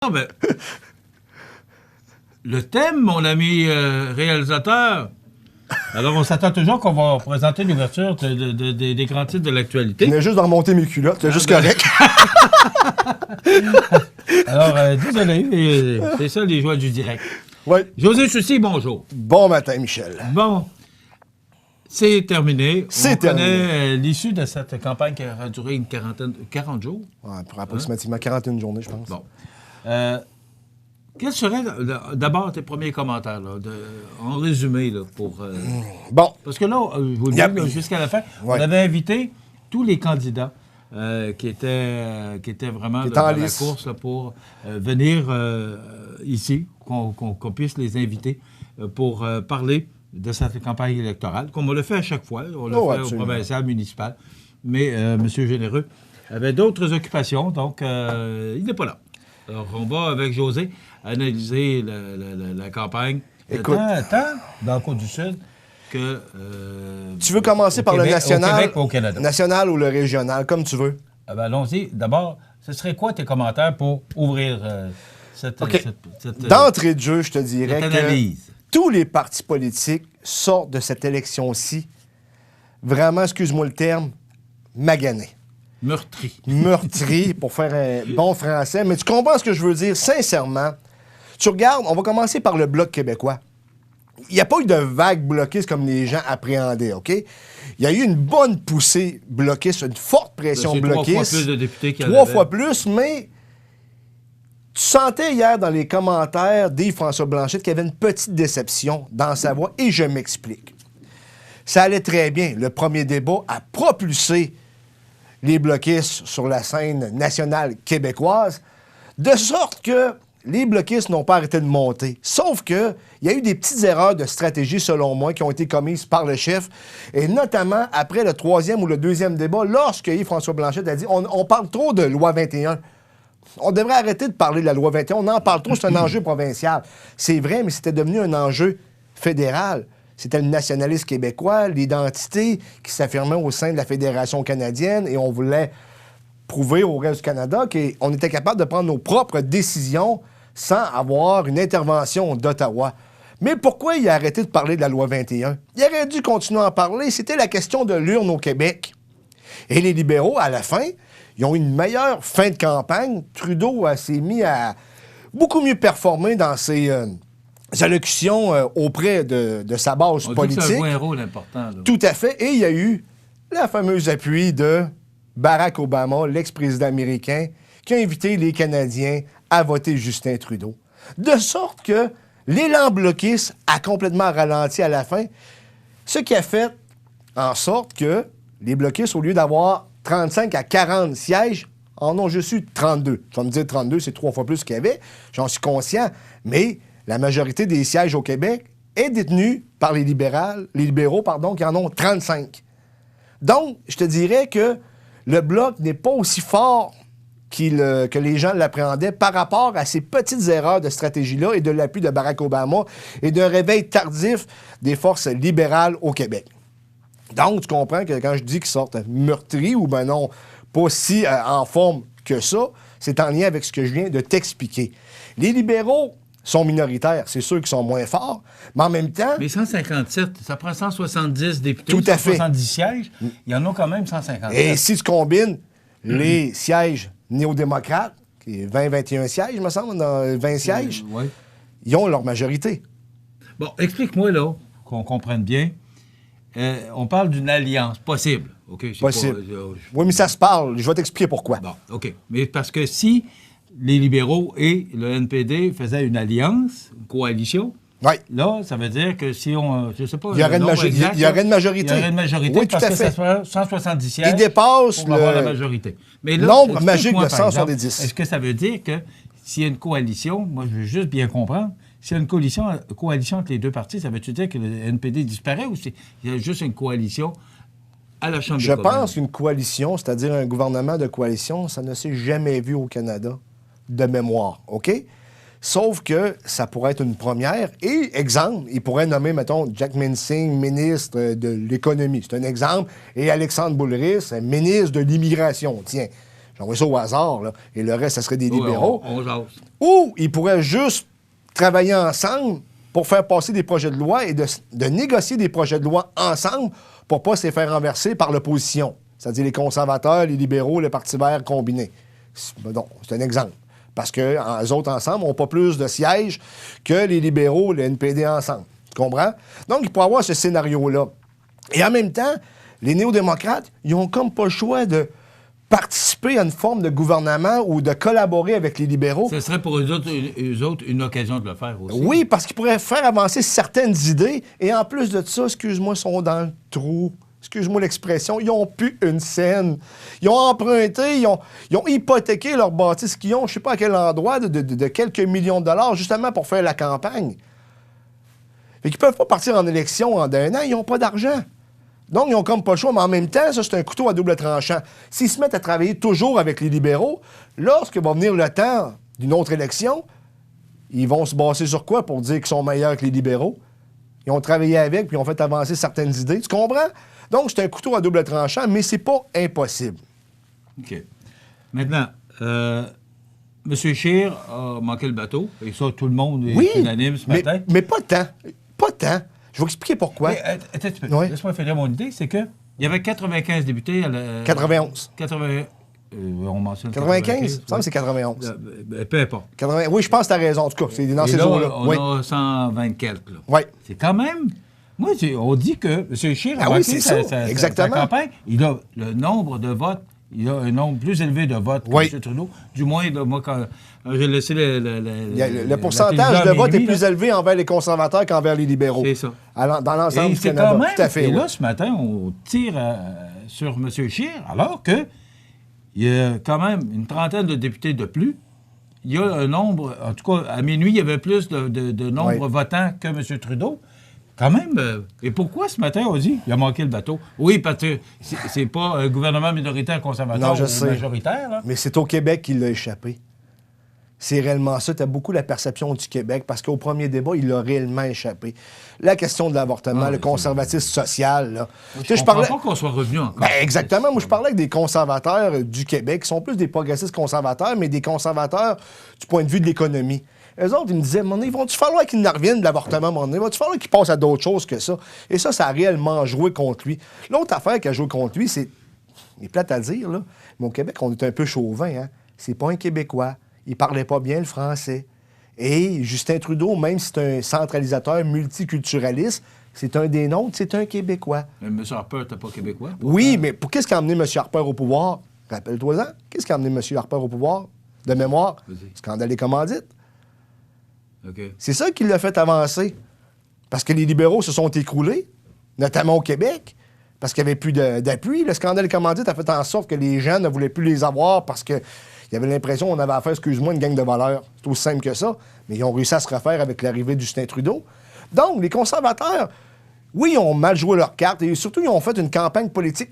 Ah ben, le thème, mon ami réalisateur. Alors, on s'attend toujours qu'on va présenter l'ouverture des grands titres de l'actualité. Je venais juste de remonter mes culottes, c'est juste correct. Alors, désolé, c'est ça les joies du direct. Oui. José Soucy, bonjour. Bon matin, Michel. Bon, c'est terminé. C'est On terminé. connaît l'issue de cette campagne qui a duré une 40 jours. Ouais, pour approximativement 41 journées, je pense. Bon. Quels seraient d'abord tes premiers commentaires, là, en résumé, là, pour... Bon. Parce que là, je vous le dis, là, jusqu'à la fin, Ouais. on avait invité tous les candidats qui étaient vraiment Qui dans étaient en la lice. course là, pour venir ici, qu'on puisse les inviter pour parler de cette campagne électorale, comme on le fait à chaque fois. On le Oh, fait au absolument. provincial, municipal. Mais M. Généreux avait d'autres occupations, donc il n'est pas là. Alors, on va, avec José, analyser la campagne. Écoute. Tant dans le Côte-du-Sud que... Tu veux commencer au par Québec, le national? Au Québec ou au Canada? National ou le régional, comme tu veux. Ah ben, allons-y. D'abord, ce serait quoi tes commentaires pour ouvrir cette, OK. cette D'entrée de jeu, je te dirais cette que analyse? tous les partis politiques sortent de cette élection-ci, vraiment, excuse-moi le terme, maganés. Meurtri. Meurtri, pour faire un bon français. Mais tu comprends ce que je veux dire? Sincèrement, tu regardes, on va commencer par le Bloc québécois. Il n'y a pas eu de vague bloquiste comme les gens appréhendaient, OK? Il y a eu une bonne poussée bloquiste, une forte pression C'est bloquiste. 3 fois plus de députés qu'il y en 3 avait. fois plus, mais tu sentais hier dans les commentaires d'Yves-François Blanchet qu'il y avait une petite déception dans sa voix, et je m'explique. Ça allait très bien. Le premier débat a propulsé les bloquistes sur la scène nationale québécoise, de sorte que les bloquistes n'ont pas arrêté de monter. Sauf que il y a eu des petites erreurs de stratégie, selon moi, qui ont été commises par le chef, et notamment après le troisième ou le deuxième débat, lorsque Yves-François Blanchet a dit on parle trop de loi 21. On devrait arrêter de parler de la loi 21. On en parle trop, c'est un enjeu provincial. C'est vrai, mais c'était devenu un enjeu fédéral. C'était le nationalisme québécois, l'identité qui s'affirmait au sein de la Fédération canadienne, et on voulait prouver au reste du Canada qu'on était capable de prendre nos propres décisions sans avoir une intervention d'Ottawa. Mais pourquoi il a arrêté de parler de la loi 21? Il aurait dû continuer à en parler. C'était la question de l'urne au Québec. Et les libéraux, à la fin, ils ont eu une meilleure fin de campagne. Trudeau s'est mis à beaucoup mieux performer dans ses allocutions auprès de sa base On dit que politique. ça joue un rôle important. Là. Tout à fait. Et il y a eu la fameuse appui de Barack Obama, l'ex-président américain, qui a invité les Canadiens à voter Justin Trudeau. De sorte que l'élan bloquiste a complètement ralenti à la fin, ce qui a fait en sorte que les bloquistes, au lieu d'avoir 35 à 40 sièges, en ont juste eu 32. Tu vas me dire 32, c'est 3 fois plus qu'il y avait. J'en suis conscient. Mais la majorité des sièges au Québec est détenue par les libéraux, qui en ont 35. Donc, je te dirais que le Bloc n'est pas aussi fort que les gens l'appréhendaient par rapport à ces petites erreurs de stratégie-là et de l'appui de Barack Obama et d'un réveil tardif des forces libérales au Québec. Donc, tu comprends que quand je dis qu'ils sortent meurtris ou ben non, pas si en forme que ça, c'est en lien avec ce que je viens de t'expliquer. Les libéraux sont minoritaires, c'est sûr qu'ils sont moins forts, mais en même temps... Mais 157, ça prend 170 députés, Tout à fait. 170 sièges. Il y en a quand même 157. Et si tu combines les sièges néo-démocrates, qui est 20-21 sièges, me semble, dans 20 sièges, Oui. ils ont leur majorité. Bon, explique-moi, là, qu'on comprenne bien. On parle d'une alliance possible. OK? C'est Possible. pas, Oui, mais ça se parle. Je vais t'expliquer pourquoi. Bon, OK. Mais parce que si les libéraux et le NPD faisaient une alliance, une coalition, Oui. là, ça veut dire que si on... Je sais pas... Il y aurait le une nombre exact, il y aurait une majorité. Il y aurait une majorité Oui, tout parce à que fait. ça serait 170 sièges Il dépasse pour avoir la le majorité. Mais là, nombre magique explique-moi, de par exemple, 170. Est-ce que ça veut dire que s'il y a une coalition, moi je veux juste bien comprendre, s'il y a une coalition entre les deux partis, ça veut-tu dire que le NPD disparaît ou il y a juste une coalition à la Chambre Je des communes? pense qu'une coalition, c'est-à-dire un gouvernement de coalition, ça ne s'est jamais vu au Canada de mémoire, OK? Sauf que ça pourrait être une première. Et, exemple, il pourrait nommer, mettons, Jack Mincing, ministre de l'Économie. C'est un exemple. Et Alexandre Boulris, ministre de l'Immigration. Tiens, j'envoie ça au hasard, là, et le reste, ça serait des libéraux. On jase. Ou ils pourraient juste travailler ensemble pour faire passer des projets de loi et de négocier des projets de loi ensemble pour ne pas se les faire renverser par l'opposition. C'est-à-dire les conservateurs, les libéraux, le Parti vert combinés. C'est un exemple. Parce que les autres ensemble n'ont pas plus de sièges que les libéraux, le NPD ensemble. Tu comprends? Donc, il pourrait y avoir ce scénario-là. Et en même temps, les néo-démocrates, ils n'ont comme pas le choix de participer à une forme de gouvernement ou de collaborer avec les libéraux. Ce serait pour eux autres une occasion de le faire aussi. Oui, parce qu'ils pourraient faire avancer certaines idées. Et en plus de ça, excuse-moi, ils sont dans le trou. Excuse-moi l'expression, ils n'ont plus une scène. Ils ont emprunté, ils ont hypothéqué leur bâtisse qu'ils ont, je ne sais pas à quel endroit, de quelques millions de dollars, justement pour faire la campagne. Fait qu'ils ne peuvent pas partir en élection en un an, ils n'ont pas d'argent. Donc, ils n'ont comme pas le choix, mais en même temps, ça, c'est un couteau à double tranchant. S'ils se mettent à travailler toujours avec les libéraux, lorsque va venir le temps d'une autre élection, ils vont se baser sur quoi pour dire qu'ils sont meilleurs que les libéraux? Ils ont travaillé avec, puis ils ont fait avancer certaines idées. Tu comprends? Donc, c'est un couteau à double tranchant, mais c'est pas impossible. OK. Maintenant, M. Scheer a manqué le bateau, et ça, tout le monde est unanime ce matin. Mais pas tant. Pas tant. Je vais vous expliquer pourquoi. Mais, attends un petit peu. Laisse-moi faire mon idée. C'est qu'il y avait 95 députés à la... 91. On mentionne 95? Il me semble que c'est 91. Peu importe. 80, oui, je pense que tu as raison. En tout cas, c'est dans ces eaux-là. On a 120 quelques. Là. Oui. C'est quand même... Moi, on dit que M. Scheer a manqué sa campagne. Il a le nombre de votes. Il a un nombre plus élevé de votes que M. Trudeau. Du moins, là, moi, quand j'ai laissé le pourcentage de vote est plus élevé envers les conservateurs qu'envers les libéraux. C'est ça. Dans l'ensemble du Canada. Même, tout à fait. Et là, ce matin, on tire sur M. Scheer, alors que il y a quand même une trentaine de députés de plus. Il y a un nombre, en tout cas, à minuit, il y avait plus de nombre votants que M. Trudeau. Quand même. Et pourquoi ce matin, on dit il a manqué le bateau? Oui, parce que c'est pas un gouvernement minoritaire conservateur ou majoritaire. Là. Mais c'est au Québec qu'il l'a échappé. C'est réellement ça. Tu as beaucoup la perception du Québec parce qu'au premier débat, il a réellement échappé. La question de l'avortement, le conservatisme social. Là. Je ne comprends pas qu'on soit revenu encore. Ben, exactement. Moi, je parlais avec des conservateurs du Québec qui sont plus des progressistes conservateurs, mais des conservateurs du point de vue de l'économie. Eux autres, ils me disaient, il va-tu falloir qu'il en revienne de l'avortement, il va-tu falloir qu'il passe à d'autres choses que ça? Et ça a réellement joué contre lui. L'autre affaire qui a joué contre lui, c'est, il est plate à dire, là, mais au Québec, on est un peu chauvin, hein? C'est pas un Québécois. Il parlait pas bien le français. Et Justin Trudeau, même si c'est un centralisateur multiculturaliste, c'est un des nôtres, c'est un Québécois. Mais M. Harper n'était pas Québécois? Oui, mais qu'est-ce qui a amené M. Harper au pouvoir? Rappelle-toi-en. Qu'est-ce qui a amené M. Harper au pouvoir? De mémoire? Scandale des commandites. Okay. C'est ça qui l'a fait avancer. Parce que les libéraux se sont écroulés, notamment au Québec, parce qu'il n'y avait plus d'appui. Le scandale des commandites a fait en sorte que les gens ne voulaient plus les avoir parce qu'il y avait l'impression qu'on avait affaire, excuse-moi, une gang de voleurs. C'est aussi simple que ça. Mais ils ont réussi à se refaire avec l'arrivée de Justin Trudeau. Donc, les conservateurs, oui, ils ont mal joué leurs cartes et surtout, ils ont fait une campagne politique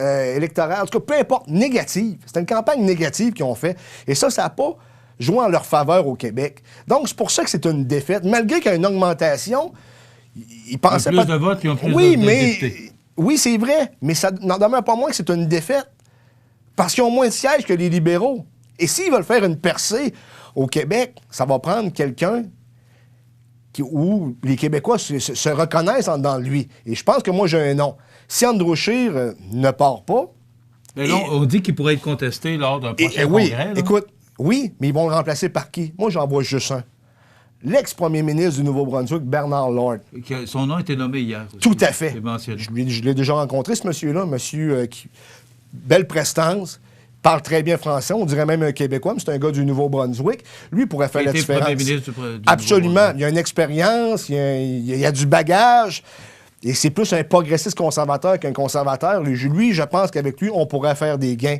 électorale, en tout cas, peu importe, négative. C'était une campagne négative qu'ils ont fait. Et ça n'a pas joué en leur faveur au Québec. Donc, c'est pour ça que c'est une défaite. Malgré qu'il y a une augmentation, ils pensaient pas... Plus de votes, ils ont plus oui, de députés. Oui, c'est vrai, mais ça n'en demeure pas moins que c'est une défaite. Parce qu'ils ont moins de sièges que les libéraux. Et s'ils veulent faire une percée au Québec, ça va prendre quelqu'un où les Québécois se reconnaissent dans lui. Et je pense que moi, j'ai un nom. Si Andrew Scheer ne part pas... Mais là, on dit qu'il pourrait être contesté lors d'un prochain congrès. Écoute, oui, mais ils vont le remplacer par qui? Moi, j'en vois juste un. L'ex-premier ministre du Nouveau-Brunswick, Bernard Lord. Son nom a été nommé hier. Aussi. Tout à fait. Je l'ai déjà rencontré, ce monsieur-là. Monsieur qui... Belle prestance, parle très bien français. On dirait même un Québécois, mais c'est un gars du Nouveau-Brunswick. Lui pourrait faire la différence. Premier ministre du Absolument. Il y a une expérience, il y a du bagage. Et c'est plus un progressiste conservateur qu'un conservateur. Lui, je pense qu'avec lui, on pourrait faire des gains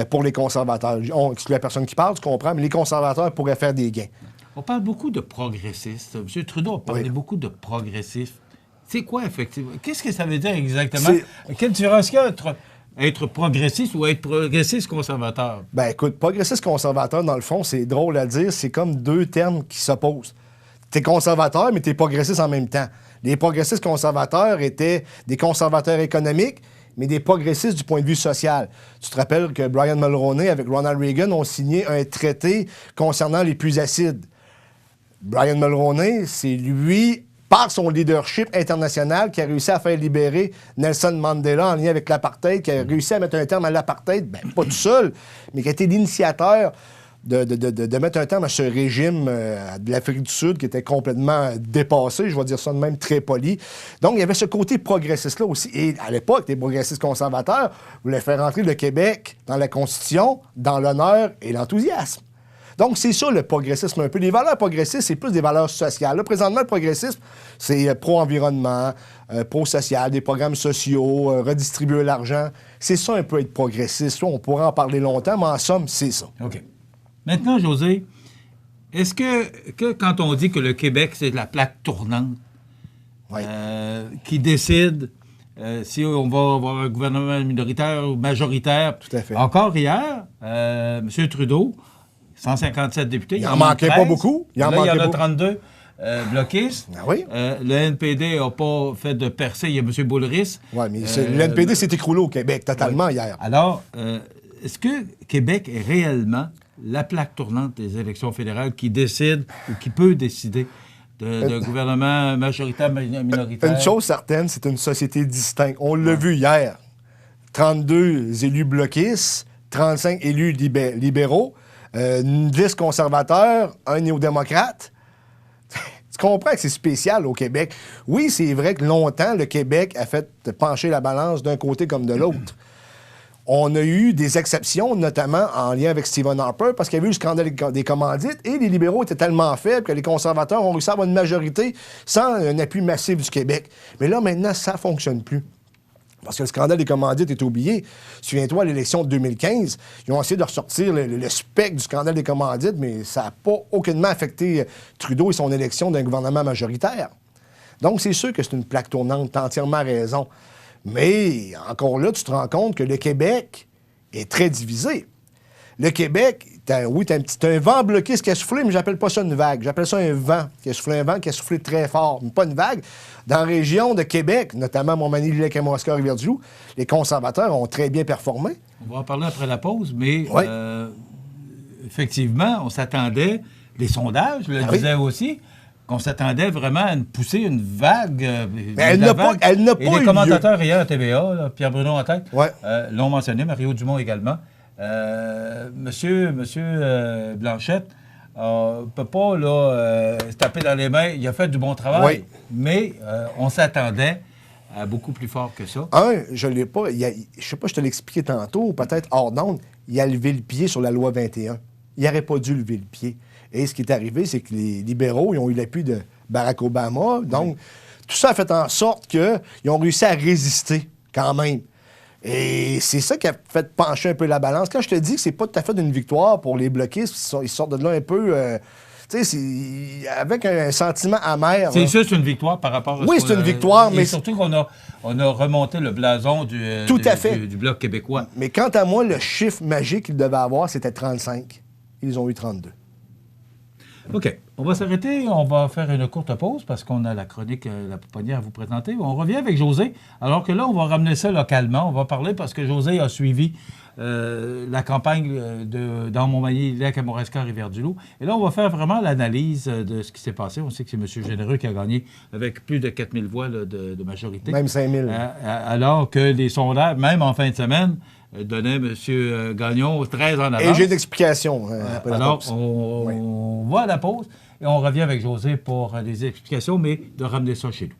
pour les conservateurs. On exclut la personne qui parle, tu comprends, mais les conservateurs pourraient faire des gains. On parle beaucoup de progressistes. M. Trudeau a parlé beaucoup de progressifs. C'est quoi, effectivement? Qu'est-ce que ça veut dire exactement? Quelle différence qu'il y a entre être progressiste ou être progressiste conservateur? Ben écoute, progressiste conservateur, dans le fond, c'est drôle à dire, c'est comme deux termes qui s'opposent. T'es conservateur, mais t'es progressiste en même temps. Les progressistes conservateurs étaient des conservateurs économiques mais des progressistes du point de vue social. Tu te rappelles que Brian Mulroney, avec Ronald Reagan, ont signé un traité concernant les puits acides. Brian Mulroney, c'est lui, par son leadership international, qui a réussi à faire libérer Nelson Mandela en lien avec l'apartheid, qui a réussi à mettre un terme à l'apartheid, pas tout seul, mais qui a été l'initiateur de mettre un terme à ce régime de l'Afrique du Sud qui était complètement dépassé, je vais dire ça de même très poli. Donc, il y avait ce côté progressiste-là aussi. Et à l'époque, les progressistes conservateurs voulaient faire entrer le Québec dans la Constitution, dans l'honneur et l'enthousiasme. Donc, c'est ça le progressisme un peu. Les valeurs progressistes, c'est plus des valeurs sociales. Là, présentement, le progressisme, c'est pro-environnement, pro-social, des programmes sociaux, redistribuer l'argent. C'est ça un peu être progressiste. Là, on pourrait en parler longtemps, mais en somme, c'est ça. OK. Maintenant, José, est-ce que quand on dit que le Québec, c'est la plaque tournante Oui. Qui décide si on va avoir un gouvernement minoritaire ou majoritaire? Tout à fait. Encore hier, M. Trudeau, 157 députés. Il en manquait 13. Pas beaucoup. Il y en a 32 bloquistes. Ah oui? Le NPD n'a pas fait de percée. Il y a M. Boulris. Oui, mais le NPD s'est écroulé au Québec totalement hier. Alors, est-ce que Québec est réellement la plaque tournante des élections fédérales qui décide ou qui peut décider de gouvernement majoritaire, minoritaire? Une chose certaine, c'est une société distincte. On l'a vu hier. 32 élus bloquistes, 35 élus libéraux, 10 conservateurs, un néo-démocrate. Tu comprends que c'est spécial au Québec. Oui, c'est vrai que longtemps, le Québec a fait pencher la balance d'un côté comme de l'autre. On a eu des exceptions, notamment en lien avec Stephen Harper, parce qu'il y avait eu le scandale des commandites, et les libéraux étaient tellement faibles que les conservateurs ont réussi à avoir une majorité sans un appui massif du Québec. Mais là, maintenant, ça ne fonctionne plus. Parce que le scandale des commandites est oublié. Souviens-toi, à l'élection de 2015, ils ont essayé de ressortir le spectre du scandale des commandites, mais ça n'a pas aucunement affecté Trudeau et son élection d'un gouvernement majoritaire. Donc, c'est sûr que c'est une plaque tournante, tu as entièrement raison. Mais, encore là, tu te rends compte que le Québec est très divisé. Le Québec, oui, t'as un vent bloqué, ce qui a soufflé, mais j'appelle pas ça une vague. J'appelle ça un vent qui a soufflé très fort, mais pas une vague. Dans la région de Québec, notamment Montmagny, Kamouraska, Rivière-du-Loup, les conservateurs ont très bien performé. On va en parler après la pause, mais oui. Effectivement, on s'attendait, les sondages le disaient aussi, qu'on s'attendait vraiment à une vague. Mais elle n'a pas eu lieu. Les commentateurs hier à TVA, là, Pierre-Bruno en tête, ouais. L'ont mentionné, Mario Dumont également. Monsieur Blanchette ne peut pas se taper dans les mains. Il a fait du bon travail, mais on s'attendait à beaucoup plus fort que ça. Je ne l'ai pas. Je ne sais pas, je te l'ai expliqué tantôt, peut-être hors d'onde, il a levé le pied sur la loi 21. Il n'aurait pas dû lever le pied. Et ce qui est arrivé, c'est que les libéraux, ils ont eu l'appui de Barack Obama. Donc, tout ça a fait en sorte qu'ils ont réussi à résister quand même. Et c'est ça qui a fait pencher un peu la balance. Quand je te dis que c'est pas tout à fait une victoire pour les bloquistes, ils sortent de là un peu... tu sais, avec un sentiment amer. C'est juste une victoire par rapport à oui, c'est une victoire, mais... surtout qu'on a remonté le blason du Bloc québécois. Mais quant à moi, le chiffre magique qu'ils devaient avoir, c'était 35. Ils ont eu 32. OK. On va s'arrêter. On va faire une courte pause parce qu'on a la chronique La Pouponnière à vous présenter. On revient avec José. Alors que là, on va ramener ça localement. On va parler parce que José a suivi la campagne dans Montmagny, Kamouraska, Rivière-du-Loup. Et là, on va faire vraiment l'analyse de ce qui s'est passé. On sait que c'est M. Généreux qui a gagné avec plus de 4000 voix là, de majorité. Même 5000. Alors que les sondages, même en fin de semaine, donnait M. Gagnon très en avance. Et j'ai une explication après alors, la pause. On va à la pause et on revient avec José pour des explications, mais de ramener ça chez nous.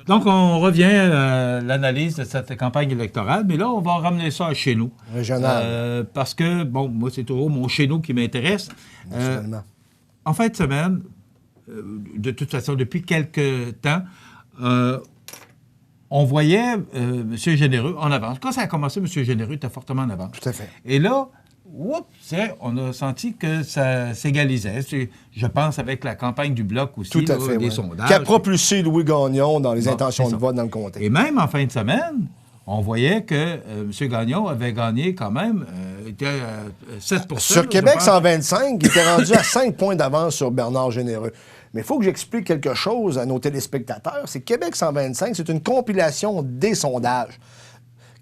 Donc, on revient à l'analyse de cette campagne électorale, mais là, on va ramener ça chez nous. Régional. Parce que, bon, moi, c'est toujours mon chez nous qui m'intéresse. En fin de semaine, de toute façon, depuis quelques temps, on voyait M. Généreux en avance. Quand ça a commencé, M. Généreux était fortement en avance. Tout à fait. Et là, on a senti que ça s'égalisait. Je pense avec la campagne du Bloc aussi, tout à fait, des sondages. Qui a propulsé Louis Gagnon dans les intentions de vote dans le comté. Et même en fin de semaine, on voyait que M. Gagnon avait gagné quand même, était à 7 Sur Québec 125, il était rendu à 5 points d'avance sur Bernard Généreux. Mais il faut que j'explique quelque chose à nos téléspectateurs. C'est que Québec 125, c'est une compilation des sondages.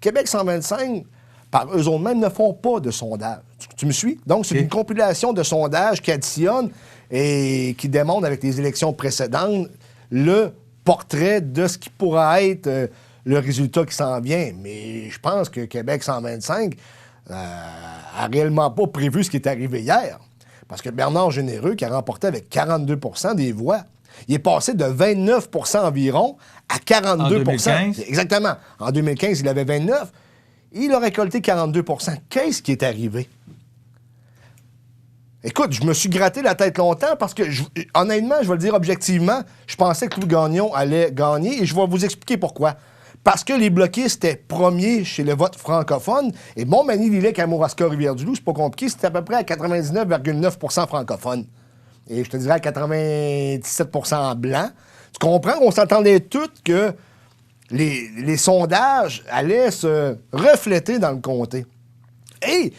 Québec 125, par eux autres mêmes, ne font pas de sondage. Tu me suis? Donc, c'est une compilation de sondages qui additionnent et qui démontrent avec les élections précédentes le portrait de ce qui pourra être le résultat qui s'en vient. Mais je pense que Québec 125 a réellement pas prévu ce qui est arrivé hier. Parce que Bernard Généreux, qui a remporté avec 42 % des voix, il est passé de 29 % environ à 42 % En 2015? Exactement. En 2015, il avait 29. Il a récolté 42 % Qu'est-ce qui est arrivé? Écoute, je me suis gratté la tête longtemps parce que, honnêtement, je vais le dire objectivement, je pensais que Louis Gagnon allait gagner et je vais vous expliquer pourquoi. Parce que les bloquistes étaient premiers chez le vote francophone et Montmagny-Lilley, Kamouraska, Rivière-du-Loup, c'est pas compliqué, c'était à peu près à 99,9 % francophone. Et je te dirais à 97 % blanc. Tu comprends? On s'entendait tous que les sondages allaient se refléter dans le comté. Et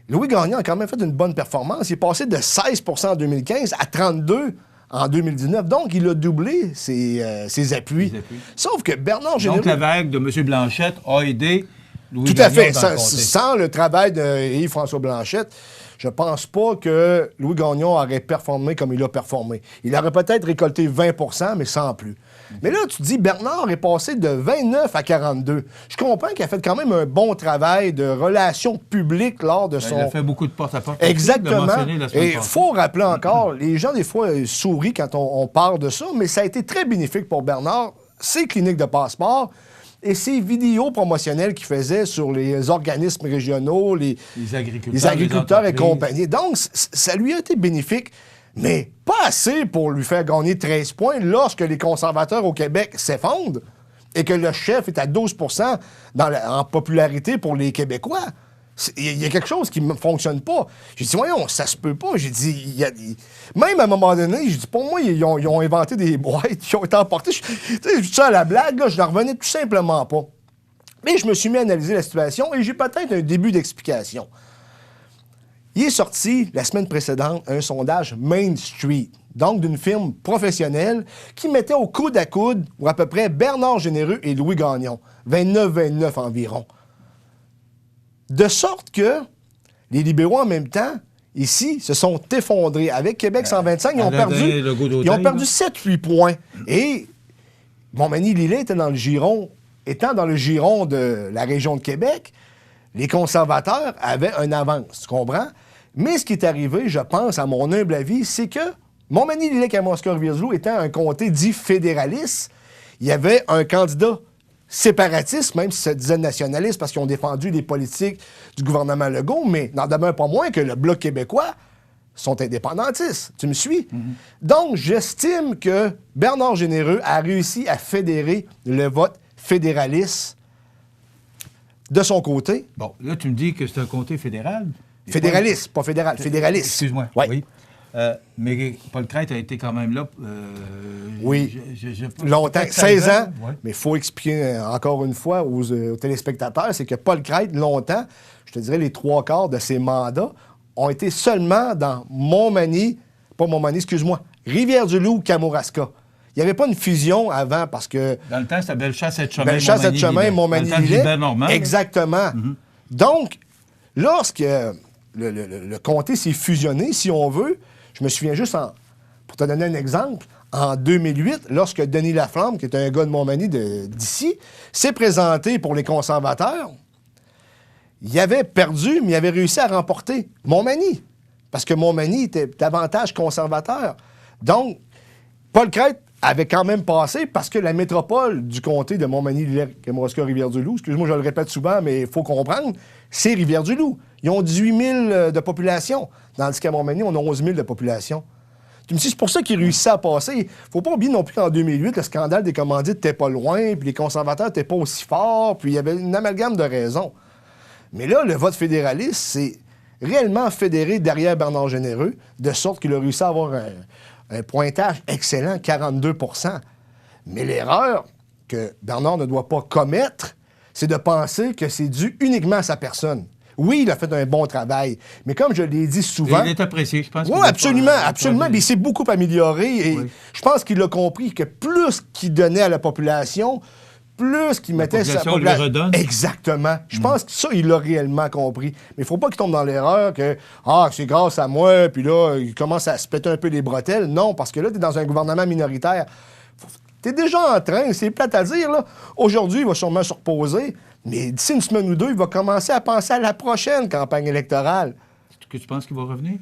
Louis Gagnon a quand même fait une bonne performance. Il est passé de 16 % en 2015 à 32 en 2019. Donc, il a doublé ses appuis. Sauf que Bernard Généreux... Donc, la vague de M. Blanchette a aidé Louis Tout à fait. Gagnon Sans le travail de Yves-François Blanchette, je pense pas que Louis Gagnon aurait performé comme il a performé. Il aurait peut-être récolté 20 %, mais sans plus. Mais là, tu dis, Bernard est passé de 29 à 42. Je comprends qu'il a fait quand même un bon travail de relations publiques lors de son... Il a fait beaucoup de porte-à-porte. Exactement. Et il faut rappeler encore, les gens, des fois, sourient quand on parle de ça, mais ça a été très bénéfique pour Bernard, ses cliniques de passeport et ses vidéos promotionnelles qu'il faisait sur les organismes régionaux, les agriculteurs et compagnie. Donc, ça lui a été bénéfique, mais pas assez pour lui faire gagner 13 points lorsque les conservateurs au Québec s'effondrent et que le chef est à 12 % en popularité pour les Québécois. Il y a quelque chose qui ne fonctionne pas. J'ai dit, voyons, ça se peut pas. J'ai dit, même à un moment donné, j'ai dit, pour moi, ils ont inventé des boîtes qui ont été emportées. Je dis ça à la blague, là, je n'en revenais tout simplement pas. Mais je me suis mis à analyser la situation et j'ai peut-être un début d'explication. Il est sorti, la semaine précédente, un sondage Main Street, donc d'une firme professionnelle qui mettait au coude à coude, ou à peu près, Bernard Généreux et Louis Gagnon. 29-29 environ. De sorte que les libéraux, en même temps, ici, se sont effondrés. Avec Québec 125, ils ont perdu 7-8 points. Et Montmagny-Lilley étant dans le giron de la région de Québec, les conservateurs avaient une avance, tu comprends? Mais ce qui est arrivé, je pense, à mon humble avis, c'est que Montmagny-Lilley, Kamouraska, Rivière-du-Loup étant un comté dit fédéraliste, il y avait un candidat séparatiste, même si ça disait nationaliste, parce qu'ils ont défendu les politiques du gouvernement Legault, mais n'en demeure pas moins que le Bloc québécois sont indépendantistes. Tu me suis? Donc, j'estime que Bernard Généreux a réussi à fédérer le vote fédéraliste de son côté. Bon, là, tu me dis que c'est un comté fédéral. Fédéraliste, pas fédéral, fédéraliste. Excuse-moi. Ouais. Oui. Mais Paul Crête a été quand même là. Oui. Longtemps, 16 ans. Ouais. Mais il faut expliquer encore une fois aux téléspectateurs, c'est que Paul Crête, longtemps, je te dirais les 3/4 de ses mandats, ont été seulement dans Rivière-du-Loup, Kamouraska. Il n'y avait pas une fusion avant parce que... Dans le temps, c'était Bellechasse-Etchemin, Bellechasse-Etchemin, Montmagny-Lilley. Exactement. Donc, lorsque le comté s'est fusionné, si on veut, je me souviens juste, pour te donner un exemple, en 2008, lorsque Denis Laflamme, qui est un gars de Montmagny d'ici, s'est présenté pour les conservateurs, il avait perdu, mais il avait réussi à remporter Montmagny, parce que Montmagny était davantage conservateur. Donc, Paul Crête avait quand même passé parce que la métropole du comté de Montmagny-Lilley, Kamouraska, Rivière-du-Loup, excuse-moi, je le répète souvent, mais il faut comprendre, c'est Rivière-du-Loup. Ils ont 18 000 de population, tandis qu'à Montmagny, on a 11 000 de population. Tu me dis, c'est pour ça qu'ils réussissaient à passer. Faut pas oublier non plus qu'en 2008, le scandale des commandites n'était pas loin, puis les conservateurs n'étaient pas aussi forts, puis il y avait une amalgame de raisons. Mais là, le vote fédéraliste, c'est réellement fédéré derrière Bernard Généreux, de sorte qu'il a réussi à avoir un pointage excellent, 42 %. Mais l'erreur que Bernard ne doit pas commettre, c'est de penser que c'est dû uniquement à sa personne. Oui, il a fait un bon travail, mais comme je l'ai dit souvent... Et il est apprécié, je pense. Oui, absolument, absolument. Mais il s'est beaucoup amélioré et je pense qu'il a compris que plus qu'il donnait à la population, plus qu'il mettait population lui redonne. Exactement. Je pense que ça, il l'a réellement compris. Mais il ne faut pas qu'il tombe dans l'erreur que « Ah, c'est grâce à moi », puis là, il commence à se péter un peu les bretelles. Non, parce que là, tu es dans un gouvernement minoritaire. Tu es déjà en train, c'est plate à dire, là. Aujourd'hui, il va sûrement se reposer, mais d'ici une semaine ou deux, il va commencer à penser à la prochaine campagne électorale. Est-ce que tu penses qu'il va revenir?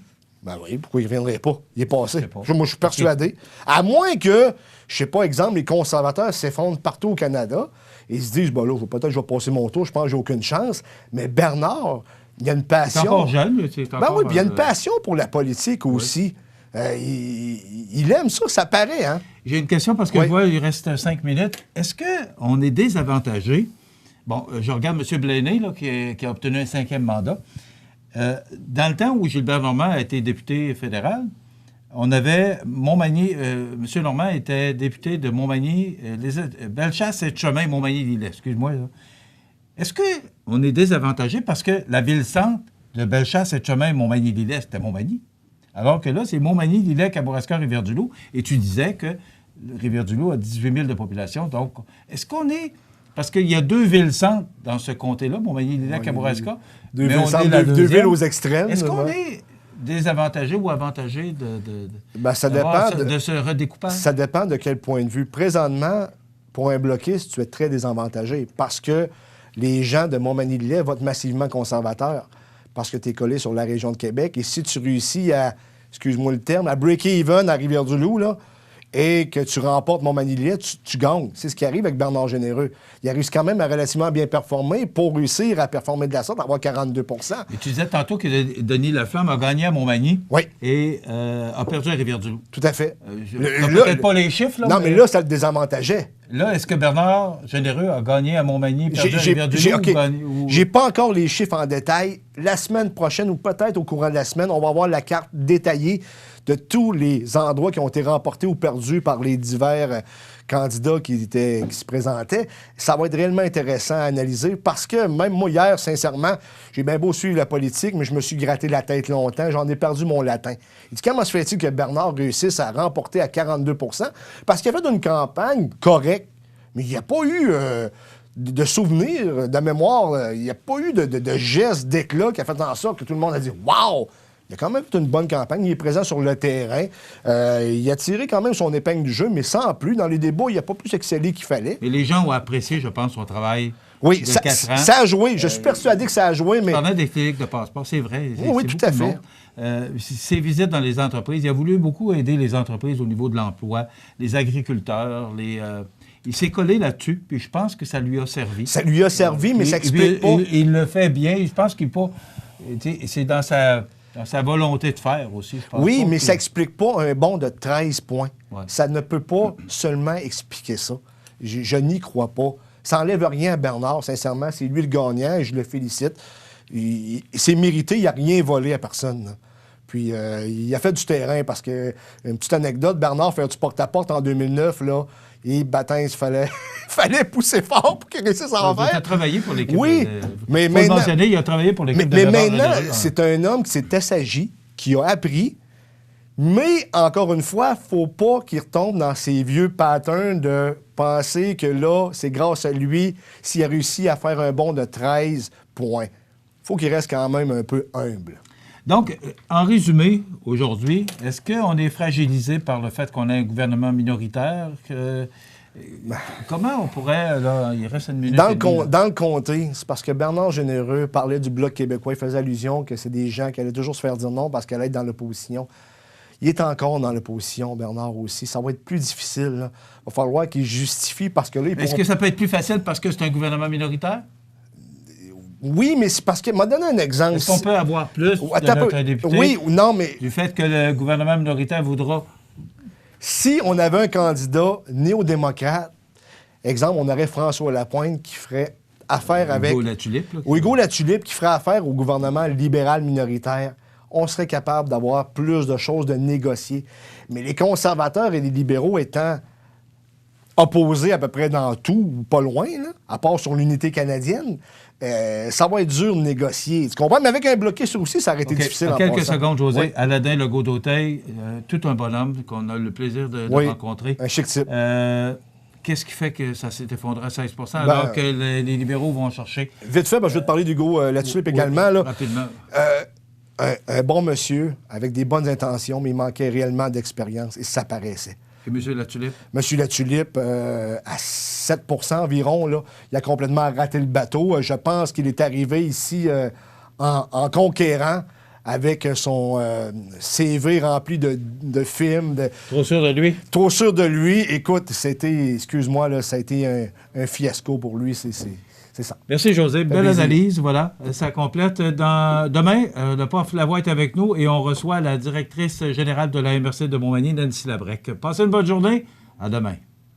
Ben oui, pourquoi il ne reviendrait pas? Il est passé. Pas. Moi, je suis persuadé. À moins que, je sais pas, exemple, les conservateurs s'effondrent partout au Canada et ils se disent, ben là, peut-être que je vais passer mon tour, je pense que j'ai aucune chance. Mais Bernard, il a une passion. C'est encore jeune. C'est encore, ben oui, puis il a une passion pour la politique aussi. Il aime ça, ça paraît, hein? J'ai une question parce que je vois, il reste 5 minutes. Est-ce qu'on est désavantagé? Bon, je regarde M. Blaney, là, qui a obtenu un 5e mandat. Dans le temps où Gilbert Normand a été député fédéral, on avait Montmagny, M. Normand était député de Montmagny, Bellechasse et Chemin, Montmagny-Lillet, excuse-moi. Là. Est-ce qu'on est désavantagé parce que la ville-centre de Bellechasse et Chemin, Montmagny-Lillet, c'était Montmagny? Alors que là, c'est Montmagny-Lillet, Kamouraska, Rivière-du-Loup, et tu disais que Rivière-du-Loup a 18 000 de population. Donc, est-ce qu'on est... Parce qu'il y a 2 villes-centres dans ce comté-là, Montmagny-Lillet, Kamouraska. Deux villes aux extrêmes. Est-ce qu'on est désavantagé ou avantagé ça dépend de ce redécoupage? Ça dépend de quel point de vue. Présentement, pour un bloquiste, tu es très désavantagé parce que les gens de Montmagny-Lillet votent massivement conservateurs parce que tu es collé sur la région de Québec. Et si tu réussis à, excuse-moi le terme, à break-even à Rivière-du-Loup, là, et que tu remportes Montmagny-Lillet, tu gagnes. C'est ce qui arrive avec Bernard Généreux. Il arrive quand même à relativement bien performer pour réussir à performer de la sorte, à avoir 42 %. Et tu disais tantôt que Denis Laflamme a gagné à Montmagny et a perdu à Rivière-du-Loup. Tout à fait. Peut-être pas les chiffres, là. Non, mais là, ça le désavantageait. Là, est-ce que Bernard Généreux a gagné à Montmagny, perdu à Rivière-du-Loup? J'ai pas encore les chiffres en détail. La semaine prochaine, ou peut-être au courant de la semaine, on va avoir la carte détaillée de tous les endroits qui ont été remportés ou perdus par les divers candidats qui se présentaient. Ça va être réellement intéressant à analyser parce que même moi, hier, sincèrement, j'ai bien beau suivre la politique, mais je me suis gratté la tête longtemps. J'en ai perdu mon latin. Il dit, comment se fait-il que Bernard réussisse à remporter à 42 % parce qu'il a fait une campagne correcte, mais il n'y a pas eu... de souvenirs, de mémoire, il n'y a pas eu de gestes, d'éclat qui a fait en sorte que tout le monde a dit « Wow! » Il a quand même fait une bonne campagne. Il est présent sur le terrain. Il a tiré quand même son épingle du jeu, mais sans plus. Dans les débats, il n'a pas plus excellé qu'il fallait. Et les gens ont apprécié, je pense, son travail. Oui, de 4 ans. Ça a joué. Je suis persuadé que ça a joué, mais... Pendant des cliniques de passeport, c'est vrai. Oui, tout à fait. Ses visites dans les entreprises, il a voulu beaucoup aider les entreprises au niveau de l'emploi, les agriculteurs, il s'est collé là-dessus, puis je pense que ça lui a servi. Ça lui a servi, mais ça explique pas... Il le fait bien. Je pense qu'il pas... C'est dans sa volonté de faire aussi, je pense. Oui, mais ça explique pas un bond de 13 points. Ouais. Ça ne peut pas seulement expliquer ça. Je n'y crois pas. Ça n'enlève rien à Bernard, sincèrement. C'est lui le gagnant et je le félicite. C'est mérité, il n'a rien volé à personne. Là. Puis il a fait du terrain parce que, une petite anecdote, Bernard fait du porte-à-porte en 2009, là. Et baptême, il fallait pousser fort pour qu'il réussisse à en faire. Il a travaillé pour l'équipe. Oui, mais maintenant... il a travaillé pour l'équipe mais maintenant, c'est un homme qui s'est assagi, qui a appris, mais, encore une fois, il ne faut pas qu'il retombe dans ces vieux patterns de penser que là, c'est grâce à lui s'il a réussi à faire un bond de 13 points. Il faut qu'il reste quand même un peu humble. Donc, en résumé, aujourd'hui, est-ce qu'on est fragilisé par le fait qu'on a un gouvernement minoritaire? Comment on pourrait... Là, il reste une minute dans le comté, c'est parce que Bernard Généreux parlait du Bloc québécois. Il faisait allusion que c'est des gens qui allaient toujours se faire dire non parce qu'ils allaient être dans l'opposition. Il est encore dans l'opposition, Bernard aussi. Ça va être plus difficile. Là. Il va falloir qu'il justifie parce que là... Est-ce que ça peut être plus facile parce que c'est un gouvernement minoritaire? Oui, mais c'est parce que... m'a donné un exemple. Est-ce qu'on peut avoir plus de notre député? Oui ou non, mais... Du fait que le gouvernement minoritaire voudra... Si on avait un candidat néo-démocrate, exemple, on aurait François Lapointe qui ferait affaire avec... Hugo Latulippe. Ou Hugo Latulippe qui ferait affaire au gouvernement libéral minoritaire. On serait capable d'avoir plus de choses, de négocier. Mais les conservateurs et les libéraux étant opposés à peu près dans tout, ou pas loin, là, à part sur l'unité canadienne, ça va être dur de négocier. Tu comprends? Mais avec un bloquiste aussi, ça aurait été difficile. En quelques secondes, José. Oui. Aladin Legault-D'auteuil, tout un bonhomme qu'on a le plaisir de rencontrer. Un chic type. qu'est-ce qui fait que ça s'est effondré à 16 alors que les libéraux vont chercher? Vite fait, je vais te parler d'Hugo Latulippe également. Là. Rapidement. Un bon monsieur, avec des bonnes intentions, mais il manquait réellement d'expérience et ça paraissait. Et M. Latulippe? M. Latulippe, à 7 environ, là, il a complètement raté le bateau. Je pense qu'il est arrivé ici en conquérant avec son CV rempli de films. Trop sûr de lui? Trop sûr de lui. Écoute, c'était, excuse-moi, là, ça a été un fiasco pour lui. C'est ça. Merci, José. Belle analyse. Voilà, ça complète. Demain, le prof Lavoie est avec nous et on reçoit la directrice générale de la MRC de Montmagny, Nancy Labrec. Passez une bonne journée. À demain.